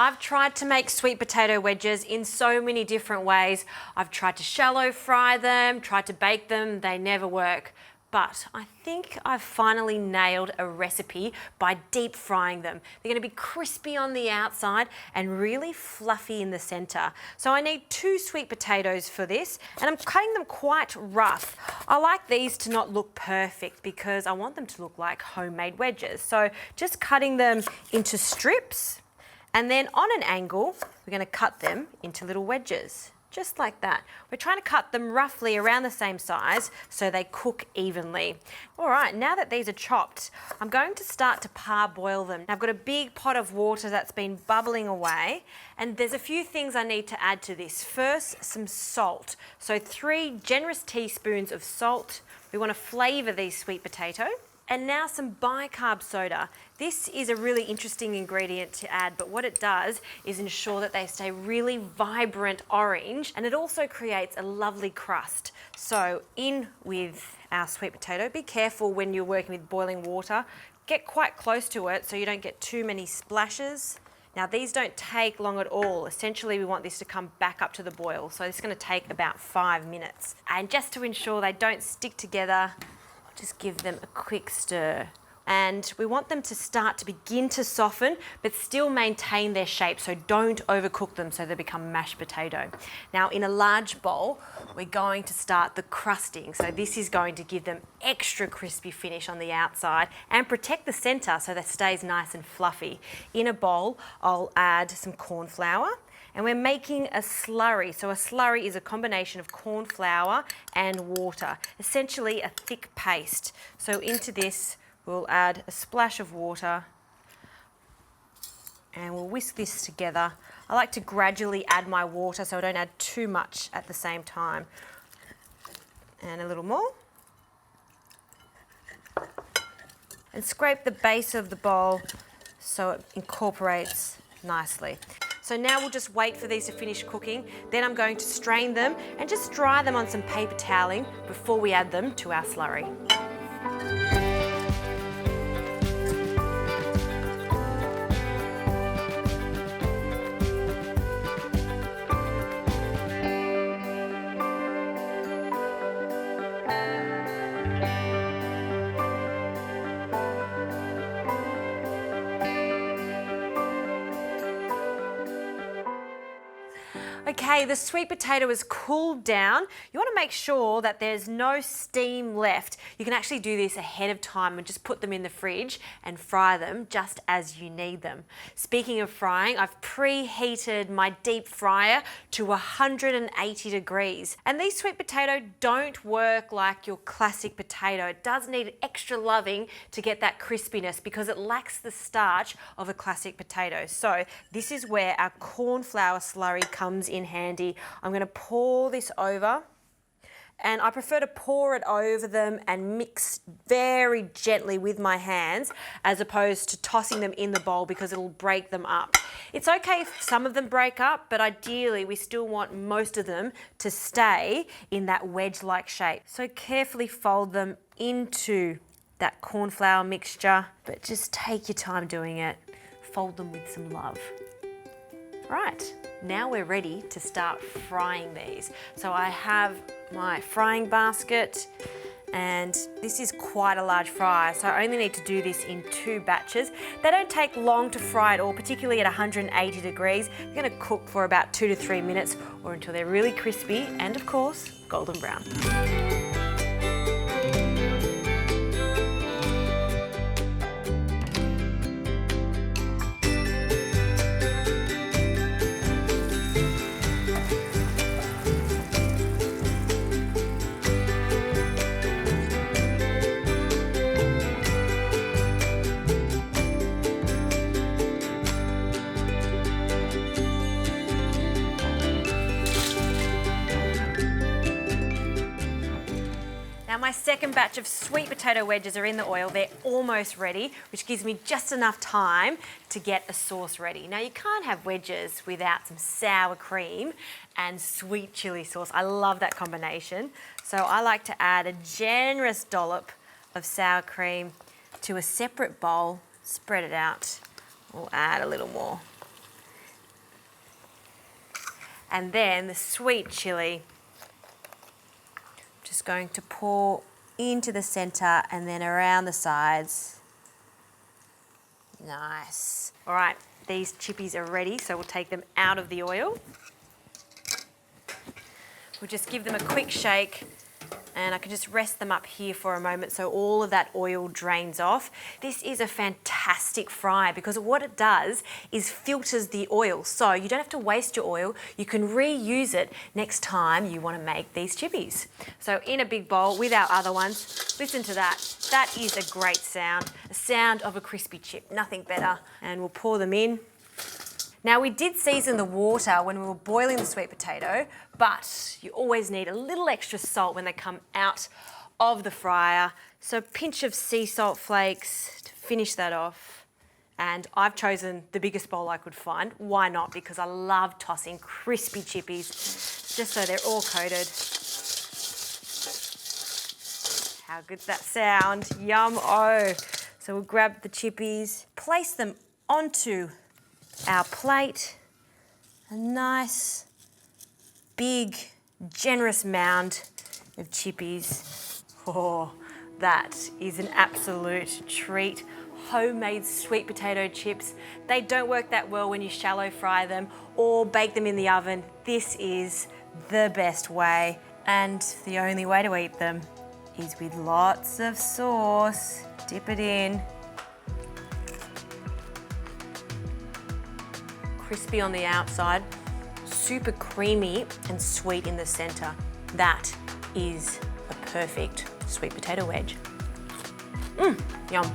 I've tried to make sweet potato wedges in so many different ways. I've tried to shallow fry them, tried to bake them, they never work. But I think I've finally nailed a recipe by deep frying them. They're going to be crispy on the outside and really fluffy in the center. So I need 2 sweet potatoes for this, and I'm cutting them quite rough. I like these to not look perfect because I want them to look like homemade wedges. So just cutting them into strips, and then on an angle, we're going to cut them into little wedges. Just like that. We're trying to cut them roughly around the same size so they cook evenly. All right, now that these are chopped, I'm going to start to parboil them. Now, I've got a big pot of water that's been bubbling away, and there's a few things I need to add to this. First, some salt. So 3 generous teaspoons of salt. We want to flavour these sweet potato. And now some bicarb soda. This is a really interesting ingredient to add, but what it does is ensure that they stay really vibrant orange, and it also creates a lovely crust. So in with our sweet potato. Be careful when you're working with boiling water. Get quite close to it so you don't get too many splashes. Now these don't take long at all. Essentially we want this to come back up to the boil. So it's going to take about 5 minutes. And just to ensure they don't stick together, just give them a quick stir. And we want them to start to begin to soften, but still maintain their shape, so don't overcook them so they become mashed potato. Now in a large bowl, we're going to start the crusting. So this is going to give them extra crispy finish on the outside and protect the center so that it stays nice and fluffy. In a bowl, I'll add some corn flour. And we're making a slurry. So a slurry is a combination of corn flour and water, essentially a thick paste. So into this, we'll add a splash of water and we'll whisk this together. I like to gradually add my water so I don't add too much at the same time. And a little more. And scrape the base of the bowl so it incorporates nicely. So now we'll just wait for these to finish cooking. Then I'm going to strain them and just dry them on some paper toweling before we add them to our slurry. Okay, the sweet potato is cooled down. You want to make sure that there's no steam left. You can actually do this ahead of time and just put them in the fridge and fry them just as you need them. Speaking of frying, I've preheated my deep fryer to 180 degrees. And these sweet potato don't work like your classic potato. It does need extra loving to get that crispiness because it lacks the starch of a classic potato. So this is where our corn flour slurry comes in handy. I'm going to pour this over, and I prefer to pour it over them and mix very gently with my hands as opposed to tossing them in the bowl because it'll break them up. It's okay if some of them break up, but ideally we still want most of them to stay in that wedge-like shape. So carefully fold them into that corn flour mixture, but just take your time doing it. Fold them with some love. Right, now we're ready to start frying these. So I have my frying basket, and this is quite a large fryer, so I only need to do this in 2 batches. They don't take long to fry at all, particularly at 180 degrees. They're going to cook for about 2 to 3 minutes or until they're really crispy and, of course, golden brown. Now my second batch of sweet potato wedges are in the oil. They're almost ready, which gives me just enough time to get a sauce ready. Now you can't have wedges without some sour cream and sweet chili sauce. I love that combination. So I like to add a generous dollop of sour cream to a separate bowl, spread it out. We'll add a little more. And then the sweet chili. Just going to pour into the center and then around the sides. Nice. All right, these chippies are ready, so we'll take them out of the oil. We'll just give them a quick shake, and I can just rest them up here for a moment so all of that oil drains off. This is a fantastic fry because what it does is filters the oil. So you don't have to waste your oil. You can reuse it next time you want to make these chippies. So in a big bowl with our other ones, listen to that. That is a great sound, a sound of a crispy chip, nothing better. And we'll pour them in. Now we did season the water when we were boiling the sweet potato, but you always need a little extra salt when they come out of the fryer. So a pinch of sea salt flakes to finish that off. And I've chosen the biggest bowl I could find. Why not? Because I love tossing crispy chippies, just so they're all coated. How good's that sound? Yum-o. So we'll grab the chippies, place them onto our plate, a nice, big, generous mound of chippies. Oh, that is an absolute treat. Homemade sweet potato chips. They don't work that well when you shallow fry them or bake them in the oven. This is the best way, and the only way to eat them is with lots of sauce. Dip it in. Crispy on the outside, super creamy and sweet in the center. That is a perfect sweet potato wedge. Yum.